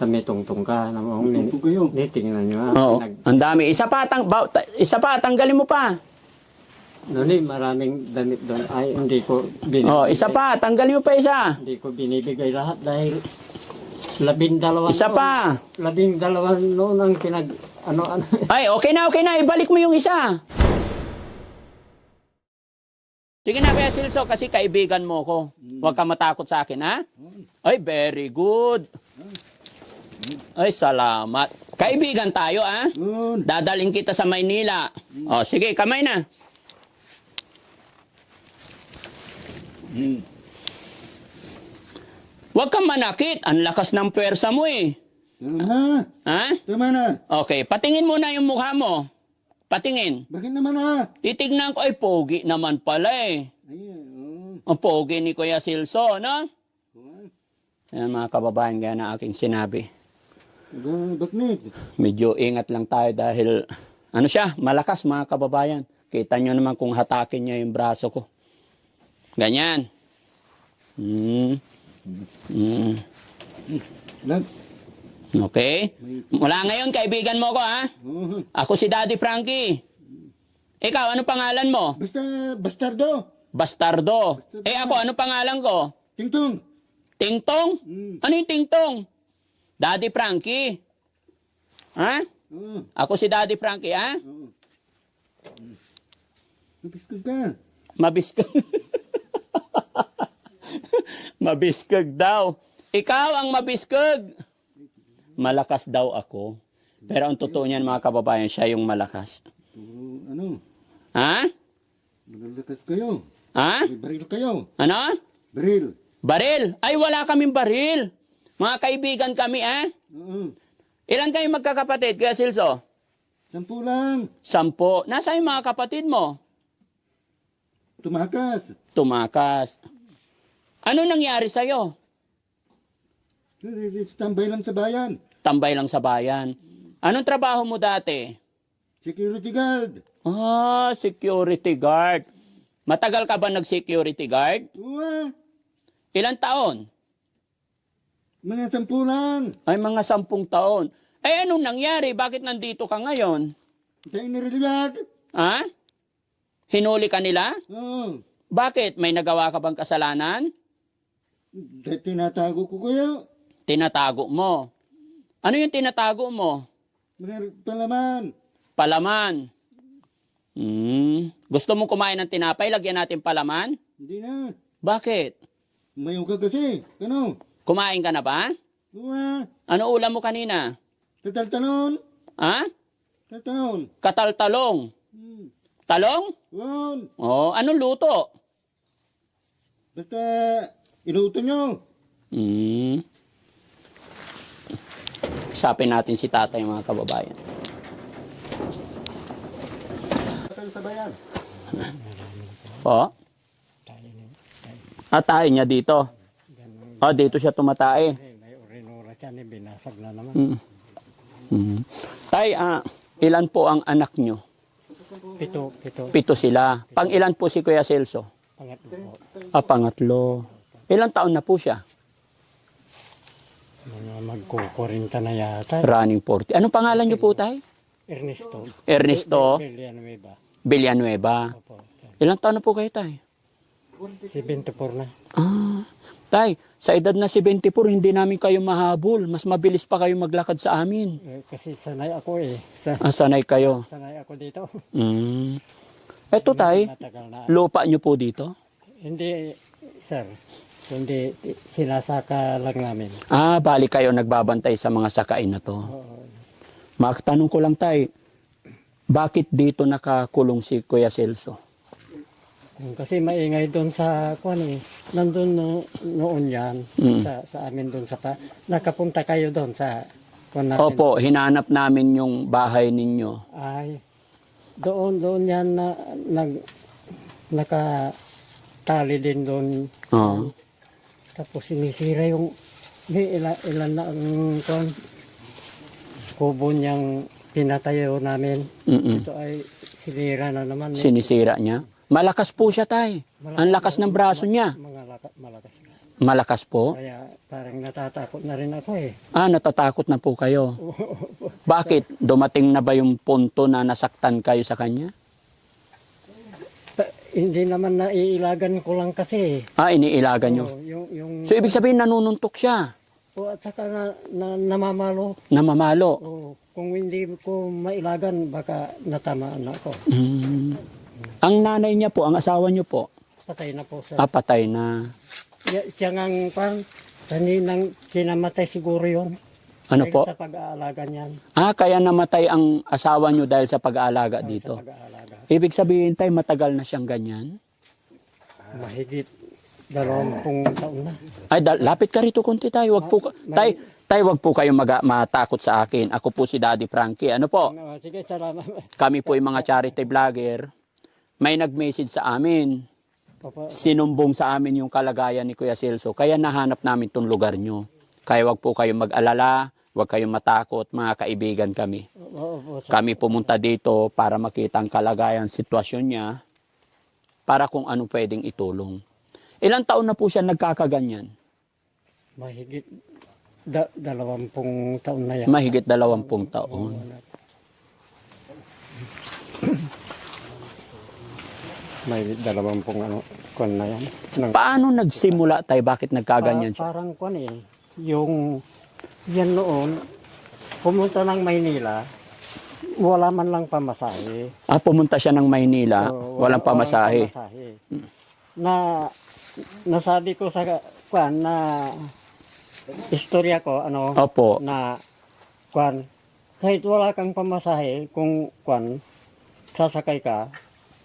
Tami tungtung ka namang Tungtong kayo. tingnan nyo ha. Oo. Ang dami. Isa pa, tanggalin mo pa. Noni, maraming damit doon. Ay, hindi ko binibigay. Oh, isa pa, tanggalin mo pa isa. Hindi ko binibigay lahat dahil 12 Isa noon. pa. 12 noon ang ano. Ay, okay na. Ibalik mo yung isa. Sige na, Kuya Silso, kasi kaibigan mo ko. Huwag ka matakot sa akin, ha? Ay, very good. Ay, salamat. Kaibigan tayo, ha? Yun. Dadaling kita sa Maynila. O, sige, kamay na. Huwag kang manakit. Ang lakas ng puwersa mo, eh. Tama na. Ha? Tama na. Okay, patingin muna yung mukha mo. Patingin. Bakit naman na? Titignan ko, ay, pogi naman pala, eh. Ayan. Ang pogi ni Kuya Silso, no? Ayan, mga kababayan, gaya na aking sinabi. Bakit? Medyo ingat lang tayo dahil, ano siya, malakas mga kababayan. Kita nyo naman kung hatakin niya yung braso ko. Ganyan. Lag. Okay? Mula ngayon, kaibigan mo ko, ha? Ako si Daddy Frankie. Ikaw, ano pangalan mo? Basta, bastardo. Bastardo. Eh ako, ano pangalan ko? Tingtong. Tingtong? Ano yung tingtong? Daddy Frankie. Ha? Ako si Daddy Frankie, ha? Nabiskag ka. Mabiskag. Mabiskag daw. Ikaw ang mabiskag. Malakas daw ako. Pero ang totoo niyan, mga kababayan, siya yung malakas. Ano? Ha? Malalakas kayo. Ha? May baril kayo. Ano? Baril. Baril. Ay, wala kaming baril. Mga kaibigan kami, ha? Ilan kayo magkakapatid, Kuya Silso? 10 lang. 10. Nasaan yung mga kapatid mo? Tumakas. Tumakas. Ano nangyari sa'yo? Tambay lang sa bayan. Tambay lang sa bayan. Anong trabaho mo dati? Security guard. Ah, security guard. Matagal ka ba nag-security guard? Uwa. Ilang taon? Mga 10 lang. Ay, mga 10 taon. Eh, anong nangyari? Bakit nandito ka ngayon? Tayo niriliwag. Ha? Hinuli ka nila? Oo. Bakit? May nagawa ka bang kasalanan? Tinatago ko kayo. Tinatago mo. Ano yung tinatago mo? Mga palaman. Palaman. Gusto mong kumain ng tinapay? Lagyan natin palaman? Hindi na. Bakit? Mayaw ka kasi. Ano? Kumain ka na ba? Uwa. Ano ulam mo kanina? Tataltalon. Ha? Tatalon. Kataltalong. Talong? Yun. Oh, anong luto? Basta iluto nyo. Usapin natin si tatay, mga kababayan. Tayo sa bayan. Po? Tayo niya dito. Oh, dito siya tumatae. May urinura siya, binasag na naman. Tay, ilan po ang anak nyo? 7. 7 sila. Pang ilan po si Kuya Celso? Pangatlo po. Pangatlo. Ilang taon na po siya? Mga magkukurinta na yata. Running 40. Anong pangalan nyo po, tay? Ernesto. Ernesto Villanueva. Villanueva. Opo. Ilang taon na po kayo, tay? 74 na. Tay, sa edad na 74, hindi namin kayo mahabol. Mas mabilis pa kayo maglakad sa amin. Kasi sanay ako eh. Sanay kayo. Sanay ako dito. Eto, tay, Matagal na. lupa nyo po dito? Hindi, sir. Hindi, sinasaka lang namin. Bali kayo nagbabantay sa mga sakain na to. Makatanong ko lang, tay, bakit dito nakakulong si Kuya Celso? Kasi maingay doon sa, nandun noon yan, sa amin doon sa, nakapunta kayo doon sa, natin. Opo, hinanap namin yung bahay ninyo. Ay, doon yan na, nakatali din doon. Tapos sinisira yung, ilan na ang, kubo niyang pinatayo namin. Ito ay sinira na naman. Sinisira niya? Malakas po siya, tay. Ang lakas ng braso niya. Malakas. Malakas po? Kaya parang natatakot na rin ako eh. Ah, natatakot na po kayo. Bakit? Dumating na ba yung punto na nasaktan kayo sa kanya? Hindi naman naiilagan ko lang kasi. Ah, iniilagan nyo. Yung, So, ibig sabihin, nanununtok siya. at saka namamalo. Namamalo. Kung hindi ko mailagan, baka natamaan ako. Mm. Ang nanay niya po, ang asawa niyo po, Patay na po ah, patay na. Siya ngang saninang kinamatay siguro yun. Ano Dahil po? Sa pag-aalaga niyan. Ah, kaya namatay ang asawa niyo dahil sa pag-aalaga dito. Sa pag-aalaga. Ibig sabihin, tay, matagal na siyang ganyan? Mahigit 20 taon na. Ay, lapit ka rito konti tayo. Wag po, tay, wag po kayong matakot sa akin. Ako po si Daddy Frankie. Ano po? Sige, salamat. Kami po yung mga charity vlogger. May nag-message sa amin. Papa, Sinumbong sa amin yung kalagayan ni Kuya Celso. Kaya nahanap namin tong lugar nyo. Kaya wag po kayong mag-alala. Wag kayong matakot. Mga kaibigan kami. Kami pumunta dito para makita ang kalagayan, sitwasyon niya. Para kung ano pwedeng itulong. Ilang taon na po siya nagkakaganyan? mahigit 20 taon na yan. Mahigit 20 taon. Mahigit 20 kwan na yan. Paano nagsimula tayo? Bakit nagkaganyan siya? Parang kwan eh. Yan noon, pumunta ng Maynila, wala man lang pamasahe. Ah, pumunta siya ng Maynila, walang pamasahe. Nasabi ko sa kwan na istorya ko, Opo. na kwan, kahit wala kang pamasahe, kung kwan, sasakay ka,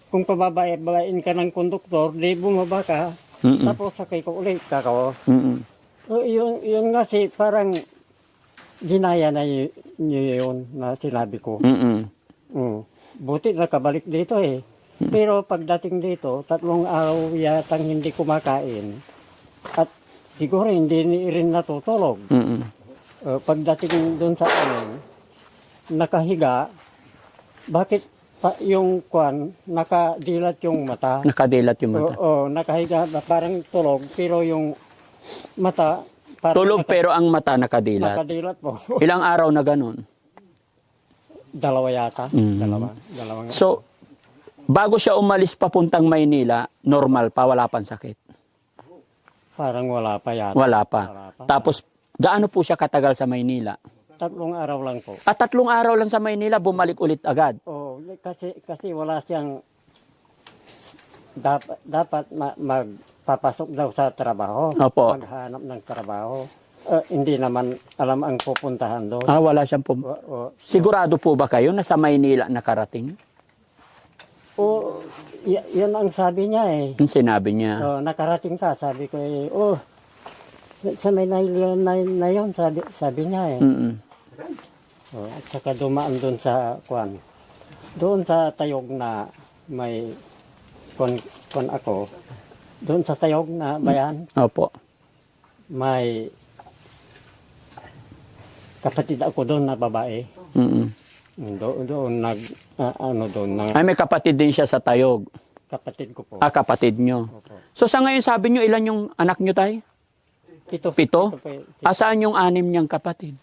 kung pababain ka ng konduktor, di bumaba ka, tapos sakay ko ulit ka ko. So, yung nga si parang ginaya na niyo yun na sinabi ko. Buti nakabalik dito eh. Pero pagdating dito, 3 araw yatang hindi kumakain. At siguro hindi rin natutulog. Pagdating doon sa nakahiga, bakit yung kwan, nakadilat yung mata? Nakadilat yung mata. Oo, nakahiga, parang tulog, pero yung mata, parang Tulog pero ang mata nakadilat. nakadilat po. Ilang araw na ganun? 2 yata. Dalawang. So, bago siya umalis papuntang Maynila, normal pa, wala pang sakit? Parang wala pa yata. Wala pa. Tapos, gaano po siya katagal sa Maynila? 3 araw lang po. At 3 araw lang sa Maynila, bumalik ulit agad. Oh, kasi wala siyang dapat magpapasok daw sa trabaho. Opo. Maghanap ng trabaho. Hindi naman alam ang pupuntahan doon. Ah, wala siyang Sigurado po ba kayo na sa Maynila nakarating? Yan ang sabi niya eh. Yung sinabi niya. Nakarating ka, sabi ko eh. Sa Maynila na yun, sabi niya eh. At saka dumaan doon sa kwan. Doon sa Tayog na may kwan ako. Doon sa Tayog na bayan, Opo. may kapatid ako doon na babae. Doon Ay, may kapatid din siya sa Tayog. kapatid ko po. Ah, kapatid nyo. Opo. So, sa ngayon sabi nyo, ilan yung anak nyo, tay? 7. 7? Asaan yung 6 niyang kapatid?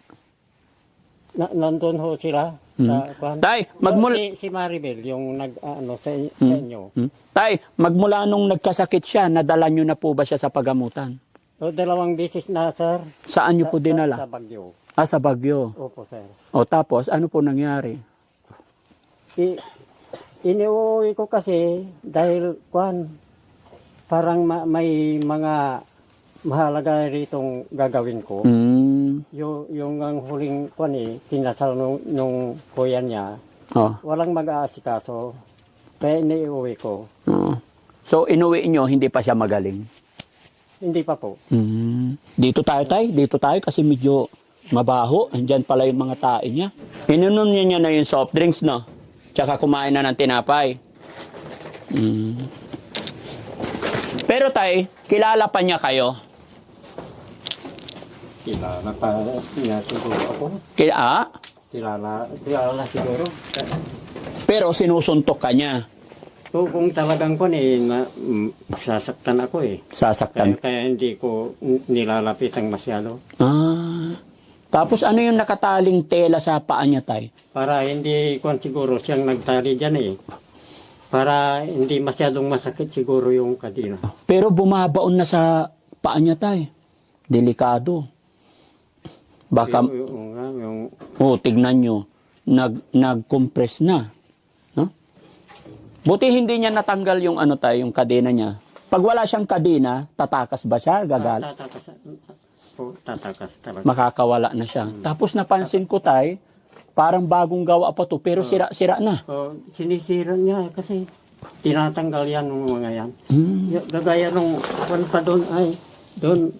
Nandun ho sila sa kwan. Tay, Si Maribel, yung sa inyo. Tay, magmula nung nagkasakit siya, nadala nyo na po ba siya sa pagamutan? 2 beses na, sir. Saan nyo po dinala? Sa Baguio. Ah, sa Baguio. Opo, sir. O tapos, ano po nangyari? Iniuwi ko kasi dahil kwan, parang may mga mahalaga ritong gagawin ko. Yung ang huling kwan kinasal nung kuya niya, walang mag-aasikaso. Kaya iniuwi ko. So, inuwi nyo, hindi pa siya magaling? Hindi pa po. Dito tayo, tay. Dito tayo kasi medyo mabaho. Andyan pala yung mga tae niya. Inunom niya na yung soft drinks, no? Tsaka kumain na ng tinapay. Pero tay, kilala pa niya kayo? Kilala pa niya siguro ako. Kilala Kilala siguro. Pero sinusuntok ka niya. Kung talagang ko sasaktan ako eh. Sasaktan. Kaya hindi ko nilalapitan masyado. Tapos ano yung nakataling tela sa paa niya, tay? Para hindi ko siguro siyang nagtali dyan eh. Para hindi masyadong masakit siguro yung kadina. Pero bumabaon na sa paa niya, tay. Delikado. Baka, tignan nyo. Nag-compress na. No? Buti hindi niya natanggal yung ano, tay, yung kadena niya. Pag wala siyang kadena, tatakas ba siya? Gagal? Tatakas talaga. Makakawala na siya. Tapos napansin ko, tay, parang bagong gawa pa to, pero sira-sira na. Sinisira niya kasi tinatanggal yan ng mga yan. Gagaya nung pa doon ay doon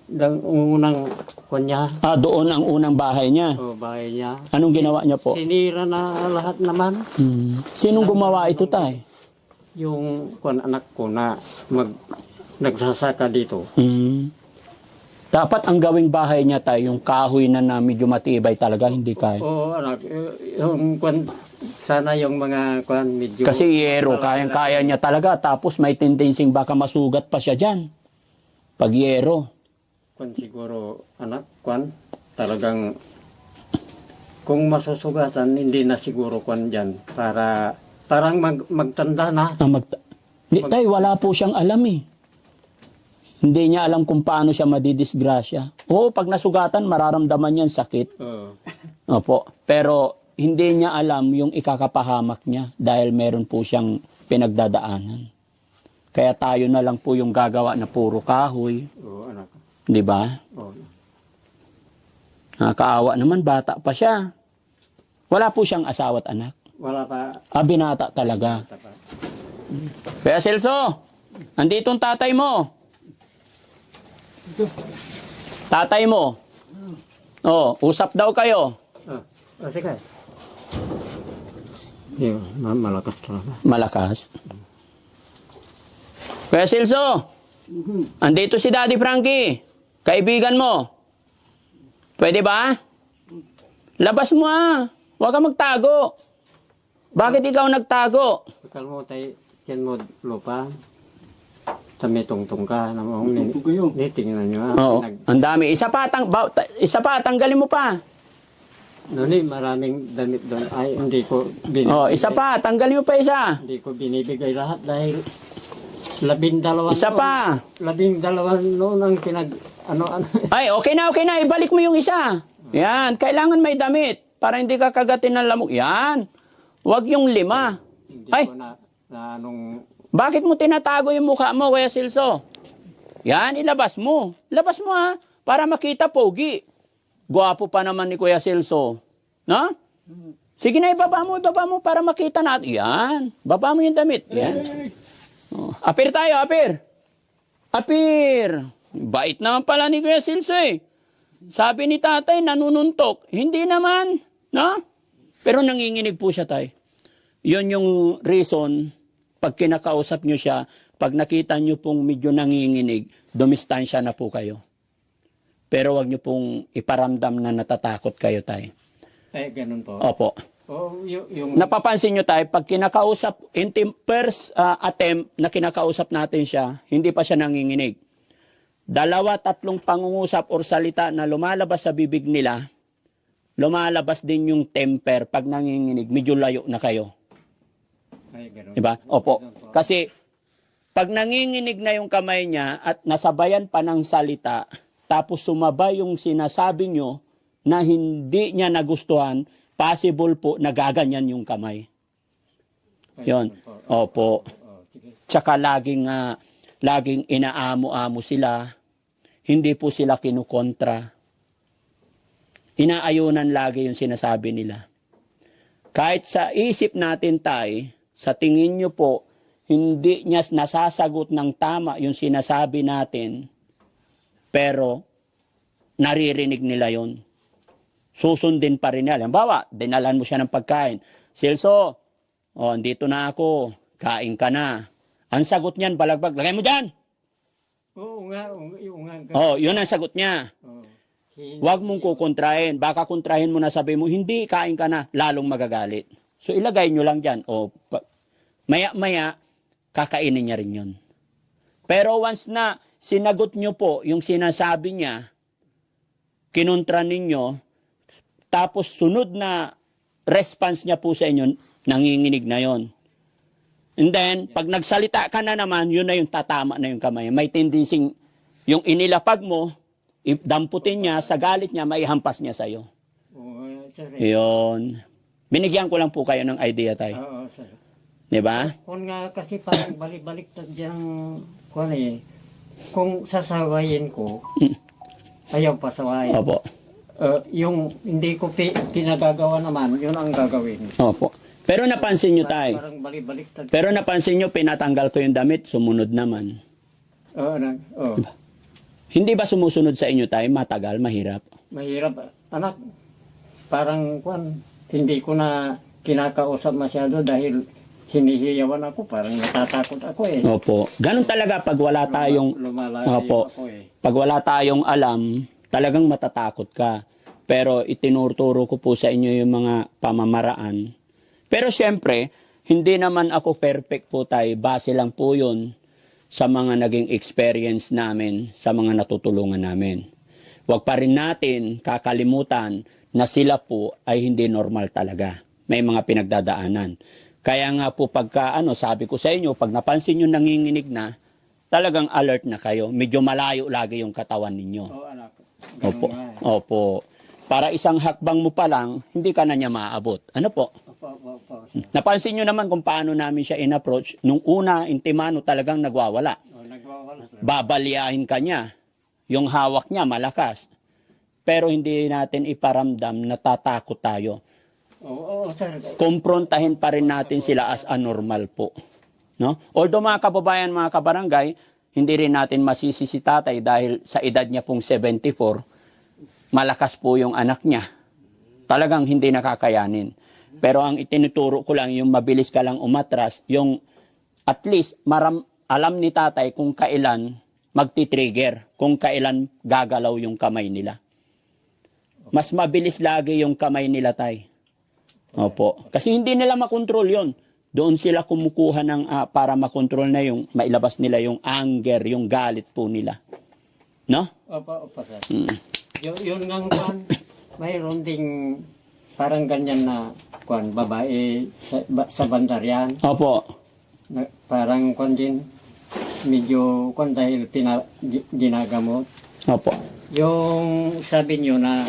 unang kanya. Doon ang unang bahay niya. Bahay niya. Anong ginawa niya po? Sinira na lahat naman. Sinong gumawa ito, tay? Yung anak ko na nagsasaka dito. Dapat ang gawing bahay niya, tay, yung kahoy na medyo matibay talaga, hindi kaya. Oo, anak. Sana yung mga medyo... Kasi yero, kayang-kaya niya talaga. Tapos may tendensing baka masugat pa siya dyan. Pag yero. Siguro, anak, talagang... Kung masusugatan, hindi na siguro dyan. Parang magtanda na. Tay, wala po siyang alam eh. Hindi niya alam kung paano siya madidisgrasya. Pag nasugatan, mararamdaman niyan sakit. Opo. Pero hindi niya alam yung ikakapahamak niya dahil meron po siyang pinagdadaanan. Kaya tayo na lang po yung gagawa na puro kahoy. Oo, anak. Di ba? Oo. Nakakaawa naman, bata pa siya. Wala po siyang asawa at anak. Wala pa. Binata talaga. Kaya Celso, andito ang tatay mo. Tatay mo. Usap daw kayo. Sige. Malakas talaga. Malakas. Kaya Celso, andito si Daddy Frankie. Kaibigan mo. Pwede ba? Labas mo Huwag kang magtago. Bakit ikaw nagtago? Bakal mo tayo, yan mo lupa. May tungtong ka. Tungtong kayo. Tingnan nyo Oo. Ang dami. Isa pa, tanggalin mo pa. Maraming damit doon. Ay, hindi ko binibigay. Isa pa, tanggalin mo pa isa. Hindi ko binibigay lahat dahil 12 Isa pa. 12 noon ang Ay, okay na. Ibalik mo yung isa. Yan. Kailangan may damit para hindi ka kagatin ng lamok. Yan. Huwag yung 5. Hindi Ay. ko Bakit mo tinatago yung mukha mo, Kuya Celso? Yan, ilabas mo. Ilabas mo para makita pogi. Gwapo pa naman ni Kuya Celso. No? Sige na, ibaba mo para makita natin. Yan. Baba mo yung damit. Yan. Apir tayo, apir. Apir. Bait naman pala ni Kuya Celso eh. Sabi ni tatay, nanununtok. Hindi naman. No? Pero nanginginig po siya, tay. Yun yung reason, pag kinakausap nyo siya, pag nakita nyo pong medyo nanginginig, dumistansya na po kayo. Pero wag nyo pong iparamdam na natatakot kayo, tay. ganun po. Opo. Napapansin nyo, tay, pag kinakausap, in the first attempt na kinakausap natin siya, hindi pa siya nanginginig. 2-3 pangungusap or salita na lumalabas sa bibig nila, lumalabas din yung temper pag nanginginig, medyo layo na kayo. Diba? Opo. Kasi pag nanginginig na yung kamay niya at nasabayan pa ng salita, tapos sumabay yung sinasabi nyo na hindi niya nagustuhan, possible po nagaganyan yung kamay. Yon. Opo. Tsaka laging inaamo-amo sila. Hindi po sila kinukontra. Inaayunan lagi yung sinasabi nila. Kahit sa isip natin, tay, sa tingin nyo po, hindi niya nasasagot ng tama yung sinasabi natin, pero naririnig nila yon. Susundin pa rin nila. Halimbawa, dinalan mo siya ng pagkain. Celso, andito na ako, kain ka na. Ang sagot niyan, balagbag, lagay mo dyan! Oo nga. Yun ang sagot niya. Huwag mong kukontrahin. Baka kontrahin mo na sabi mo, hindi, kain ka na, lalong magagalit. So ilagay nyo lang dyan. Maya-maya, kakainin niya rin yun. Pero once na sinagot nyo po yung sinasabi niya, kinontra ninyo, tapos sunod na response niya po sa inyo, nanginginig na yon. And then, pag nagsalita ka na naman, yun na yung tatama na yung kamay. May tendency yung inilapag mo, damputin niya, sa galit niya, maihampas niya sa'yo. Oo, sir. Yun. Binigyan ko lang po kayo ng idea, tay. Oo, sir. Di ba? Kung nga kasi parang balik-baliktad yung kung ano eh, kung sasawayin ko, ayaw pasawayin. Opo. Yung hindi ko pinagagawa naman, yun ang gagawin. Opo. Pero napansin nyo, tay. Parang balik-baliktad. Pero napansin nyo, pinatanggal ko yung damit, sumunod naman. Oo, oo. Hindi ba sumusunod sa inyo, tay? Matagal, mahirap. Mahirap, anak. Parang hindi ko na kinakausap masyado dahil hinihiyawan ako. Parang natatakot ako eh. Opo. Ganun talaga pag wala tayong... Lumalayo Opo. ako eh. Pag wala tayong alam, talagang matatakot ka. Pero itinuturo ko po sa inyo yung mga pamamaraan. Pero siyempre, hindi naman ako perfect po, tay. Base lang po yun sa mga naging experience namin, sa mga natutulungan namin. Huwag pa rin natin kakalimutan na sila po ay hindi normal talaga. May mga pinagdadaanan. Kaya nga po pagka, sabi ko sa inyo, pag napansin nyo nanginginig na, talagang alert na kayo. Medyo malayo lagi yung katawan ninyo. Oo, anak. Opo. Ganun nga eh. Opo. Para isang hakbang mo pa lang, hindi ka na niya maaabot. Ano po? Opo, sir. Napansin nyo naman kung paano namin siya in-approach. Nung una, intimano talagang nagwawala. Nagwawala, sir. Babalyahin ka niya. Yung hawak niya malakas. Pero hindi natin iparamdam na tatakot tayo. Oo, sir. Kumprontahin pa rin natin sila as anormal po. No? Although mga kababayan, mga kabarangay, hindi rin natin masisi si tatay dahil sa edad niya pong 74, malakas po yung anak niya. Talagang hindi nakakayanin. Pero ang itinuturo ko lang, yung mabilis ka lang umatras, yung at least alam ni tatay kung kailan magti-trigger, kung kailan gagalaw yung kamay nila. Mas mabilis lagi yung kamay nila, tay. Opo. Kasi hindi nila makontrol yon. Doon sila kumukuha ng para makontrol na yung mailabas nila yung anger, yung galit po nila. No? Opo, sir. Mm. Yun nga mayroon ding parang ganyan na babae sa bandaryan. Opo. Parang din, medyo dahil ginagamot. Opo. Yung sabi niyo na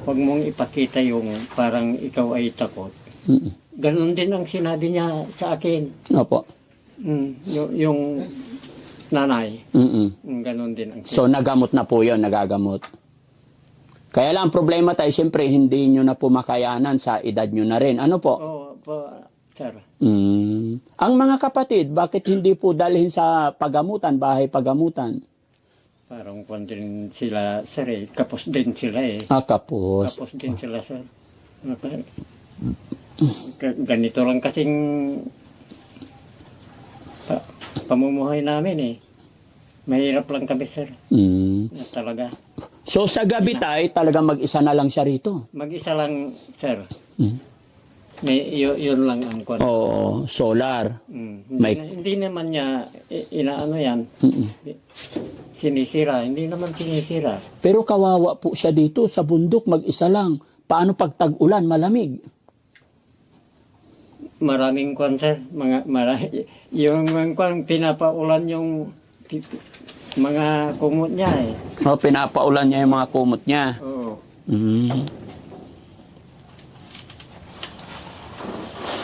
huwag mong ipakita yung parang ikaw ay takot. Mm. Ganon din ang sinabi niya sa akin. Opo. Yung nanay. Ganon din ang So nagamot na po yun, nagagamot. Kaya lang ang problema tayo, siyempre hindi nyo na po makayanan sa edad nyo na rin. Ano po? Oo, sir. Ang mga kapatid, bakit hindi po dalhin sa pagamutan, bahay pagamutan? Parang din sila, sir eh. Kapos din sila eh. Kapos. Kapos din sila, sir. Ganito lang kasing pamumuhay namin eh. Mahirap lang kami, sir. Talaga. So sa gabi tayo, talagang mag-isa na lang siya rito? Mag-isa lang, sir. Yun lang ang kwan. Oo, solar. Hindi naman niya inaano yan. Sinisira. Hindi naman sinisira. Pero kawawa po siya dito sa bundok, mag-isa lang. Paano pag tag-ulan, malamig? Maraming kwan, sir. Yung kwan, pinapaulan yung mga kumot niya eh. Pinapaulan niya yung mga kumot niya. Oo.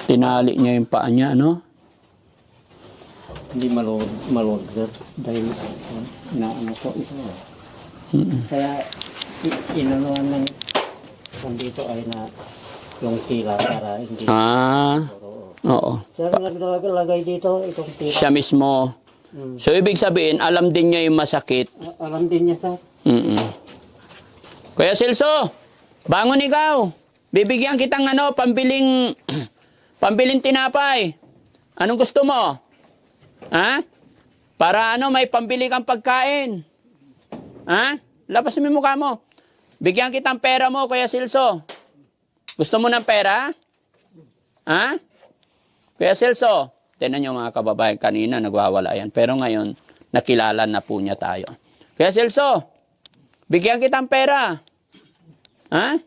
Tinali niya yung paa niya, no? Hindi maluwag, sir. Dahil inaano ko ito. Kaya inanuan ng kung dito ay na yung tila para hindi. Oo. Sir, naglalagay dito itong tila. Siya mismo. So, ibig sabihin, alam din niya yung masakit. Alam din niya, sir. Kuya Celso, bangon ikaw. Bibigyan kitang pambiling tinapay. Anong gusto mo? Ha? Para may pambili kang pagkain. Ha? Labas mo yung mukha mo. Bigyan kitang pera mo, Kuya Celso. Gusto mo ng pera? Ha? Kuya Celso, Tingnan nyo mga kababayan, kanina nagwawala yan. Pero ngayon, nakilala na po niya tayo. Kuya Celso, bigyan kitang pera. Ha?